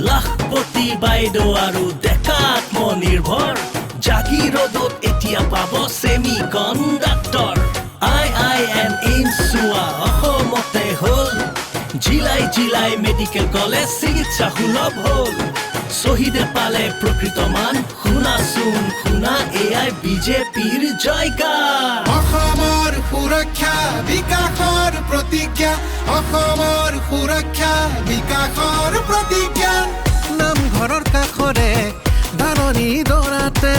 লাখপতি বাইদেউ আৰু ডেকা আত্মনিৰ্ভৰ জাগিৰোডত এতিয়া পাব ছেমি কণ্ডাক্টৰ IIN চোৱা অসমতে হ'ল জিলাই জিলাই মেডিকেল কলেজ চিকিৎসা সুলভ হ'ল শহীদে পালে প্ৰকৃত মান শুনাচোন শুনা এয়াই বিজেপিৰ জয়গান অসমৰ সুৰক্ষা বিকাশৰ প্ৰতিজ্ঞা অসমৰ সুৰক্ষা বিকাশৰ প্ৰতিজ্ঞা নামঘৰৰ কাষৰে ধাৰণি দৰাতে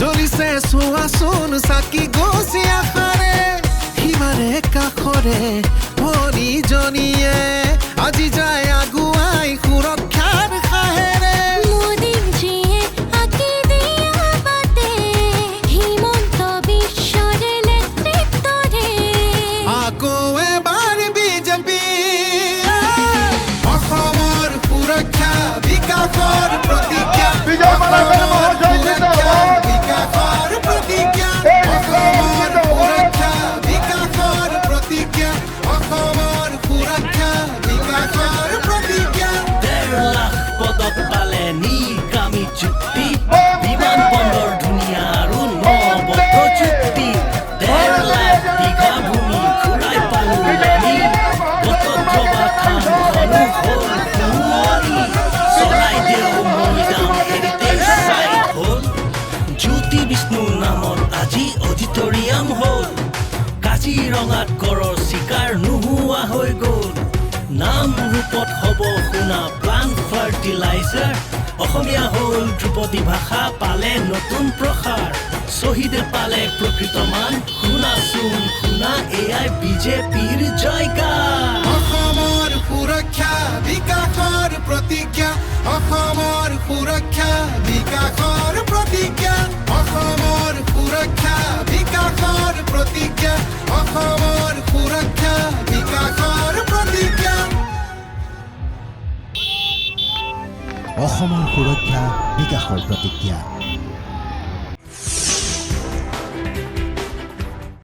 জ্বলিছে চোৱাচোন চাকি গছি আশাৰে সিমাৰে কাষৰে ভনীজনীয়ে আজি যায় আগুৱাই সুৰক্ষাৰ সাহেৰে মোদীজীয়ে আঁকি দিয়া বাটে হিমন্ত বিশ্বৰ নেতৃত্বৰে আকৌ এবাৰ বিজেপি অসমৰ সুৰক্ষা বিকাশৰ প্ৰতিজ্ঞা অসমৰ সুৰক্ষা বিকাশৰ প্ৰতিজ্ঞা অসমৰ সুৰক্ষা বিকাশৰ প্ৰতিজ্ঞা অসমৰ সুৰক্ষা বিকাশৰ প্ৰতিজ্ঞা 1.5 লাখ পদক পালে নীলকামী চুক্তি বিমান বন্দৰ ধুনীয়া আৰু নবদ্ধ চুক্তি 1.5 লাখ বিঘা ভূমি ঘূৰাই পালো আমি গতজবা থানখনো হ'ল শুৱনি চৰাইদেউ মৈদাম হেৰিটেজ চাইট হ'ল জ্যোতি বিষ্ণু নামৰ আজি অডিটৰিয়াম হ'ল কাজিৰঙাত গড়ৰ চিকাৰ নোহোৱা হৈ গ'ল নাম ৰূপত হ'ব শুনা প্লান্ট ফাৰ্টিলাইজাৰ অসমীয়া হ'ল ধ্ৰুপদী ভাষা পালে নতুন প্ৰসাৰ শহীদে পালে প্ৰকৃত মান শুনাচোন শুনা এয়াই বিজেপিৰ জয়গান অসমৰ সুৰক্ষা বিকাশৰ প্ৰতিজ্ঞা অসমৰ সুৰক্ষা বিকাশৰ প্ৰতিজ্ঞা অসমৰ সুৰক্ষা বিকাশৰ প্ৰতিজ্ঞা অসমৰ সুৰক্ষা বিকাশৰ প্ৰতিজ্ঞা অসমৰ সুৰক্ষা বিকাশৰ প্ৰতিজ্ঞা